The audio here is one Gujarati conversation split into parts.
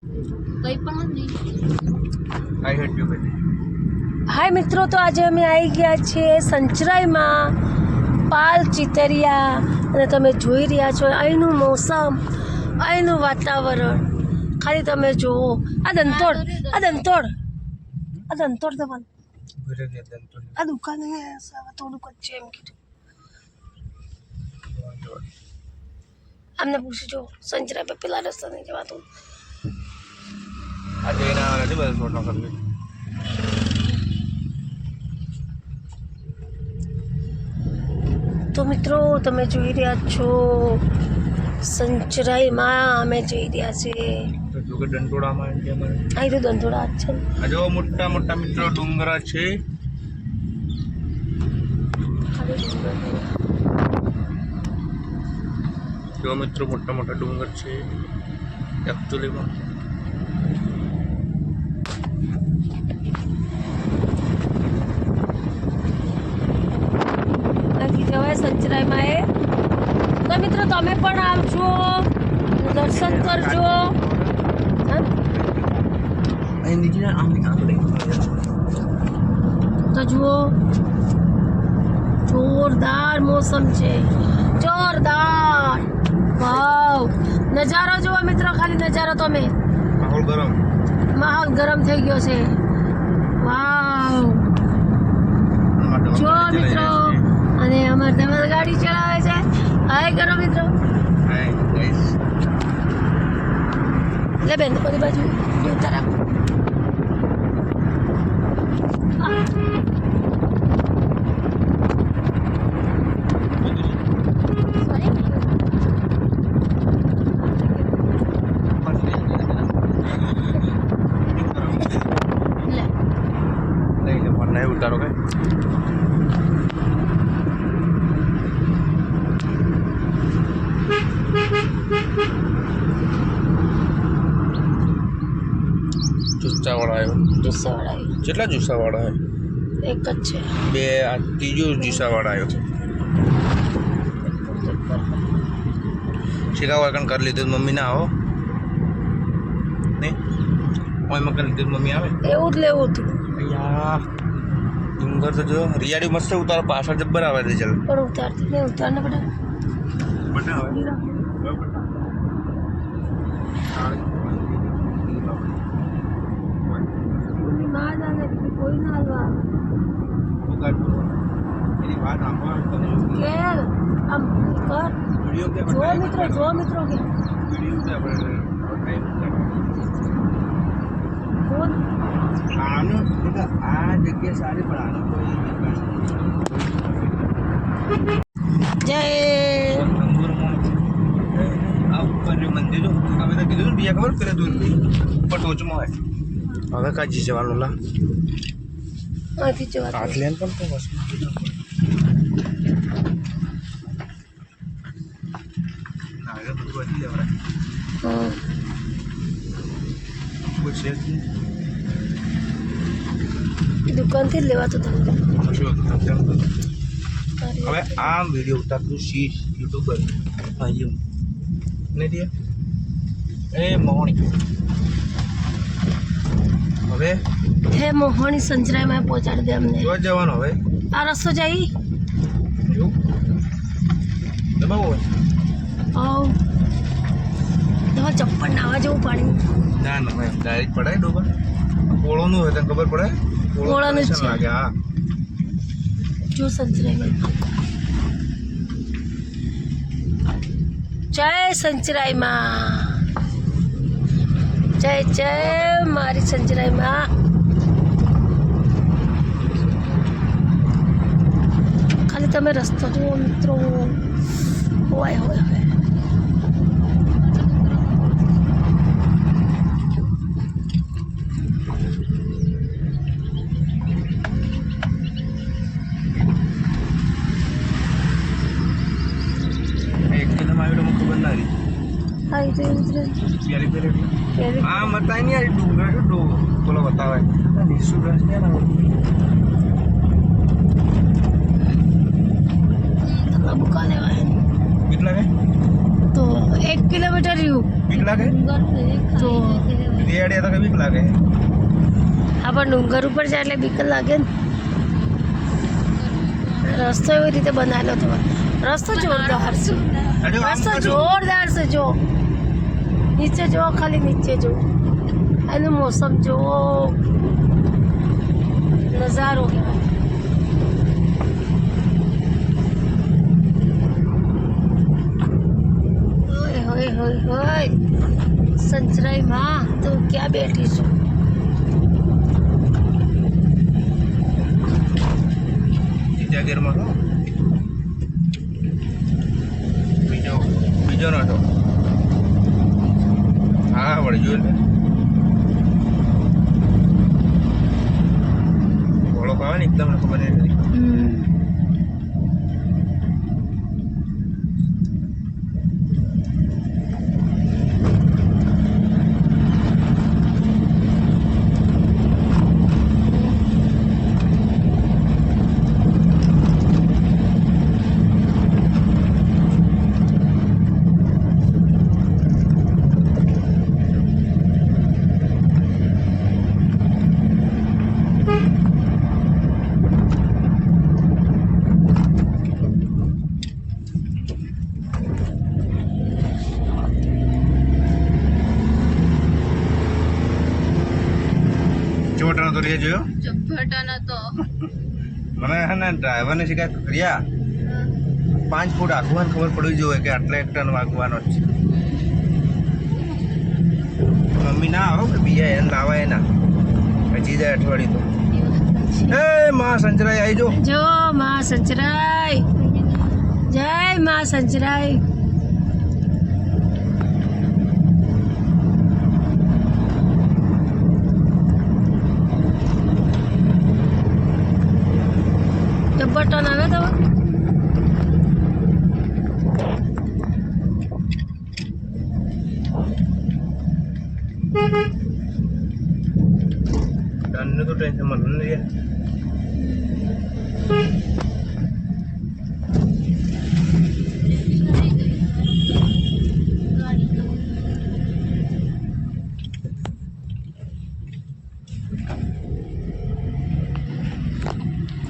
કઈ પણ નથી. I hate you baby. Hi મિત્રો, તો આજે અમે આવી ગયા છીએ સંચરાઈમાં પાલ ચિતરિયા અને તમે જોઈ રહ્યા છો અહીંનું મોસમ, અહીંનું વાતાવરણ ખાલી તમે જુઓ. આ દંતોડ દબાણ આ દુકાન થોડુંક જ છે એમ કીધું. અમને પૂછજો સંચરાઈ પર પેલા રસ્તા નહીં જવાતું. આ જઈને આવે નથી બધું ફોટો કરી. તો મિત્રો તમે જોઈ રહ્યા છો સંચરાઈમાં અમે જઈ રહ્યા છીએ. તો જો કે દંતોડામાં છે અમારે. અહીં તો દંતોડા જ છે. આ જો મોટા મોટા મિત્રો ડુંગરા છે. જો મિત્રો મોટા મોટા ડુંગર છે એકચ્યુઅલીમાં. જવાય સંચરાઈમાં એ. તો મિત્રો તમે પણ આવજો, દર્શન કરજો. અહીં નીચે આપણે તો જુઓ જોરદાર મોસમ છે, જોરદાર. વાવ, નજારો જુઓ મિત્રો, ખાલી નજારો. તમે માહોલ ગરમ થઈ ગયો છે. વાવ, જો મિત્રો. અને અમારે ધમાલ ગાડી ચલાવે છે. હાય કરો મિત્રો. લે બેન બધી બાજુ જોતા રાખો. ઉતારો કે જુસ્સાવાળા આવ્યો. જુસ્સાવાળા આવ્યો. કેટલા જુસ્સાવાળા હે? એક જ છે. બે. આ ત્રીજો જુસ્સાવાળા આવ્યો છે. શીખા વાકણ કરી લીધું મમ્મી ના આવો નહીં ઓયમાં કરી લીધું મમ્મી આવે એવું જ લેવું હતું. અહીંયા ડુંગર તો જો રિયાડી મસ્ત ઉતારો પાછળ જબ્બર આવે છે. ચાલ પણ ઉતારતી નહીં, ઉતારને બધા કોઈ ના હાલવા એની વાત કે આમ કર. જો મિત્રો, જો મિત્રો કે આનું આ જગ્યા સારી પણ આનું જય આ ઉપર મંદિર હવે તો કીધું બીજા ખબર પેલા દૂર ઉપર ટોચમાં હોય. હવે કાજી જવાનું લા અહીંથી જવા. આટલે પણ તો બસ ના એ બધું વધી જવાય. બસ દુકાનથી જ લેવાતું તમને. હવે આ વિડીયો ઉતારતું સી યુટ્યુબર ભાઈઓ નહીં દે એ મોહણી. હવે હે મોહણી સંચરાઈમાં પહોંચાડી દે અમને. જો જવાનું હવે આ રસ્તો જઈ જો દબાવો હોય. આવ તમારે ચપ્પલ નાવા જેવું પાણી. ના ના ભાઈ ડાયરેક્ટ પડાય ડોબા. પોળોનું હોય તને ખબર પડે. પોળાનું જ છે. લાગે હા. જો સંચરાઈમાં જય સંચરાઈમાં, જય જય મારી સંચરાઈમાં. ખાલી તમે રસ્તો જુઓ મિત્રો. હોય હોય હવે એક કિલોમાં આવ્યો ખબર ના રહી. આવી તો મિત્રો પ્યારી પ્યારી આ મતાય નહીં યાર ડુંગર ડો બોલો બતાવે નિશુ રસ ને ના बुका लेवा है કેટલા કે तो 1 किलोमीटर यू કેટલા કે तो ચડ્યા તો કે બીક લાગે. હા પણ ડુંગર ઉપર જાય એટલે બીક લાગે ને. રસ્તો એવી રીતે બનાવેલો હતો. રસ્તો જોરદાર છે. રસ્તો જોરદાર છે. જો નીચે જો, ખાલી નીચે જો, એનું મોસમ જો, નજારો કહેવાય. હોય હોય હોય હોય સંચરાઈ માં તું ક્યાં બેઠી છું? બીજા ગેરમાં છો? બીજો નતો. હા વળી જોયું ને ઘોડો આવે ને એકદમ ખબર નહીં રહી. ચોટનો તો રે જોયો ચપટાના તો મને હે ને ડ્રાઈવરને શીખાય કર્યા 5 ફૂટ આગવાનું ખબર પડવી જોઈએ કે આટલા એક ટન વાગવાનો જ છે. મમ્મી ના આવો કે બીજા એને લાવાય ના હજી જાય અઠવાડિયું તો. એ માં સંચરાઈ આવી જો. જો માં સંચરાઈ, જય માં સંચરાઈ. બટન આવે તો ડન તો ટેન્શન મને નહીં.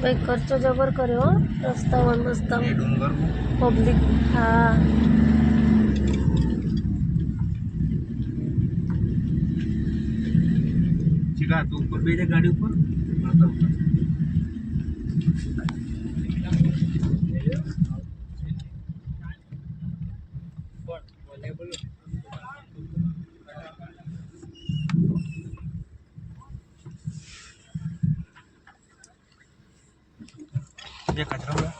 ભાઈ ખર્ચો જબર કર્યો રસ્તામાં રસ્તામાં ડુંગર પબ્લિક. હા ચીકા તું ઉપર બેજે ગાડી ઉપર. ये कचरा हुआ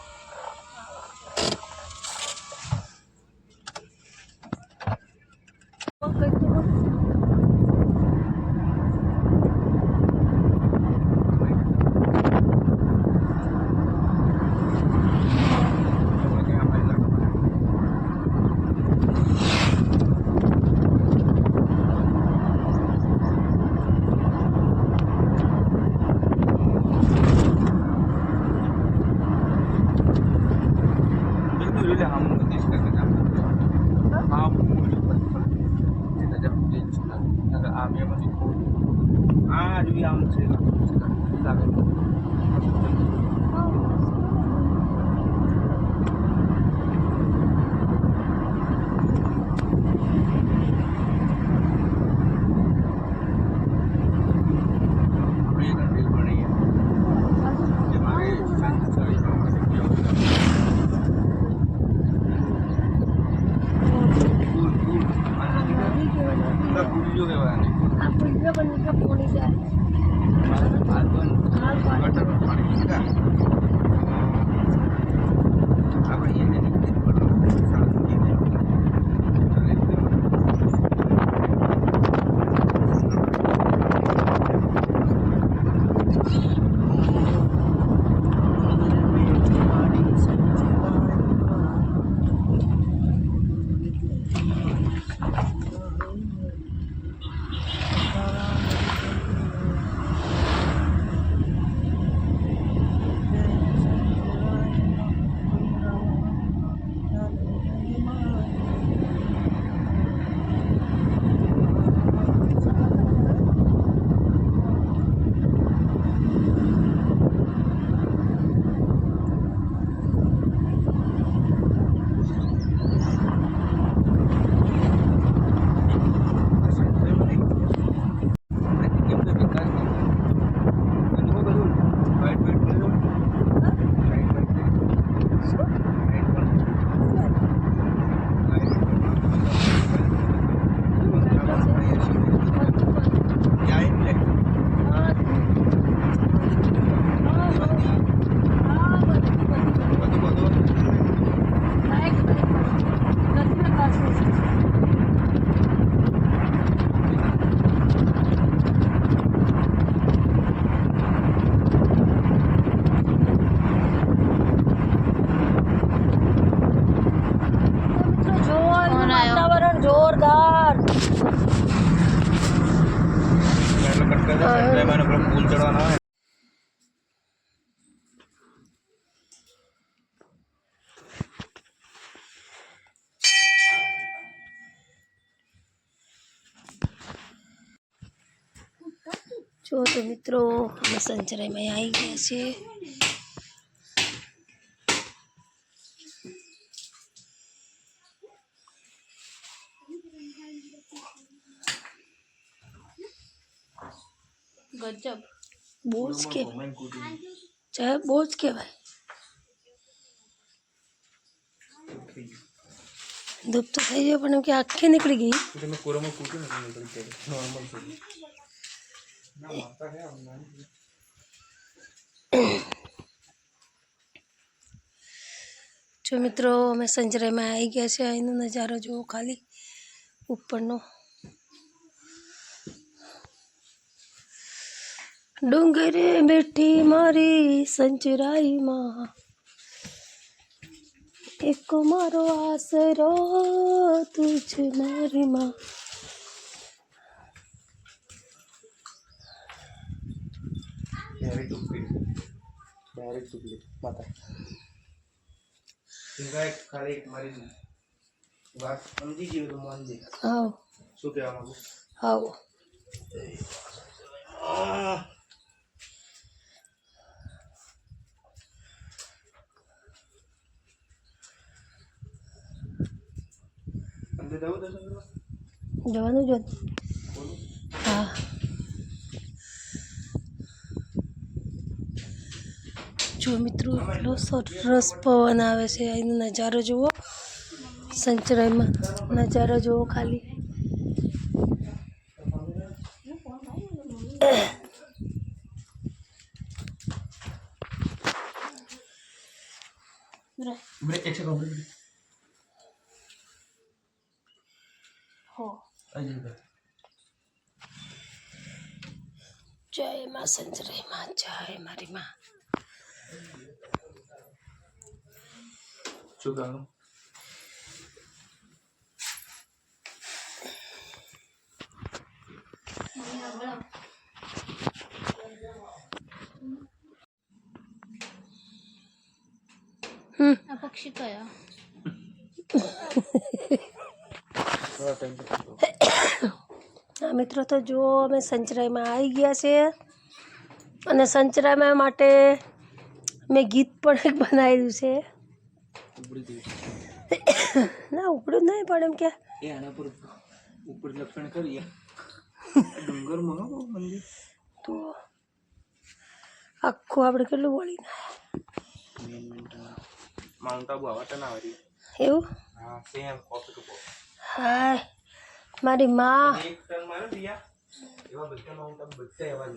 સંજરામાં પેલા પુલ ચડવાના હોય. જો તો મિત્રો અમે સંચરાઈમાં આવી ગયા છીએ. ગજબ બહુ જ કહેવાય, ચાહે બહુ જ કહેવાય. ધૂપ તો થઈ ગયો પણ એમ કે આખી નીકળી ગઈ. તમે કોરામાં કૂટ્યું ને નોર્મલ છે. જો મિત્રો અમે સંજરાઈમાં આવી ગયા છે. અહીંનો નજારો જુઓ ખાલી ઉપરનો. ડુંગરે બેઠી મારી સંજરાઈમાં, એક મારો આસરો તુજ મારી માં. ડાયરેક્ટ ટુકડી માતા સિંગાય ખાલી મારી વાત સમજી ગયો તો માનજે. આવો શું કહેવા માંગુ? આવો અંદર જવું દર્શન કરવા? જવાનું જો. હા જો મિત્રો એટલો સરસ પવન આવે છે. અહીંનો નજારો જુઓ, સંચરાઈમાં નજારો જુઓ ખાલી. બ્રેક એક સેકન્ડ હો જય માં સંજરાઈમાં, જય મારી માં. શું કહેવાનું? આ પક્ષી કયા? હા મિત્રો તો જુઓ અમે સંચરાઈમાં આવી ગયા છે. અને સંચરાઈમાં માટે મેં ગીત પણ એક બનાવેલું છે. ના ઉપડ્યું નહીં પણ એમ કે એ આના પર ઉપર લક્ષણ કરીએ ડુંગર માં મંદિર તો આખું આપણે કેટલું વળી માઉન્ટ આબુ આવા તો ના આવી એવું. હા સેમ કોપી ટુ કોપી. હાય મારી માં. એક ટન મારે દિયા એવા બધા માઉન્ટ આબુ બધા એવા જ.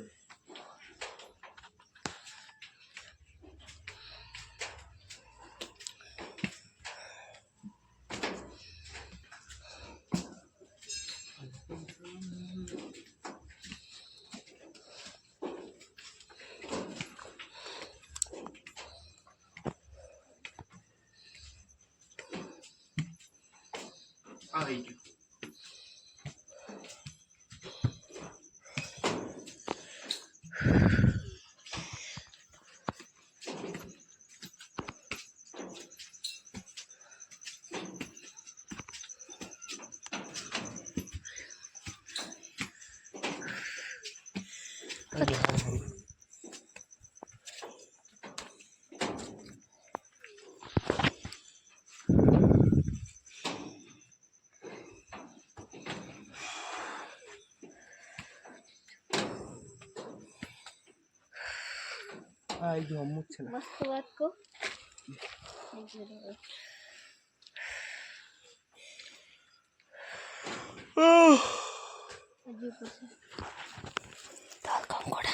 આવી ગયું. आई जो हम मुझसे मस्त बात को दाल कम कोड़ा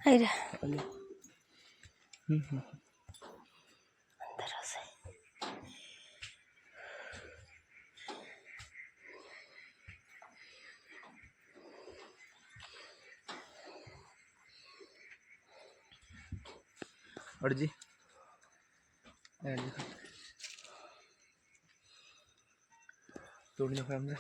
आइरा अंदर से अर्जी तोड़ने का हमने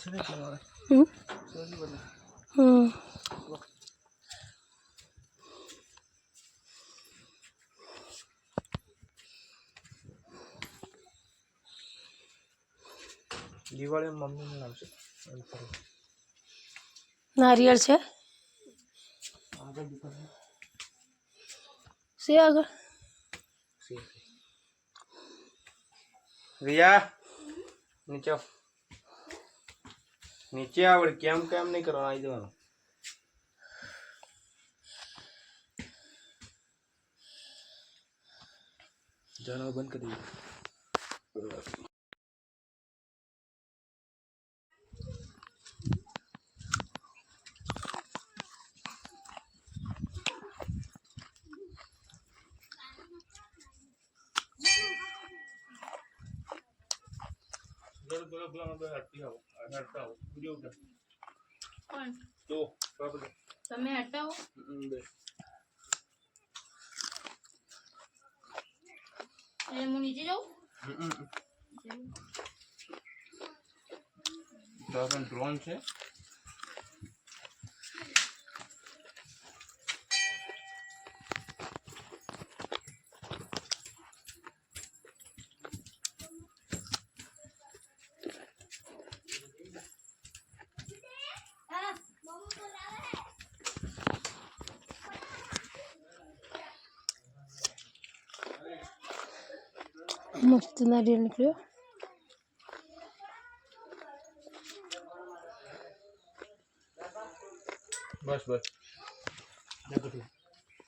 છે ને એટલે મારે હમ સોરી બોલે હમ દિવાળી મમ્મીને લાવશે નારિયેળ છે આગળ દુકાન છે આગળ છે રિયા નીચે આવ. નીચે આવડે કેમ કેમ નહીં કરવાનું આવી જવાનું જાણવા બંધ કરી દીધું કોણ તો બાબલે તમે હટાવો એટલે હું નીચે જાઉં ડ્રોન છે મસ્ત નારિયેળ નીકળ્યો બસ બસ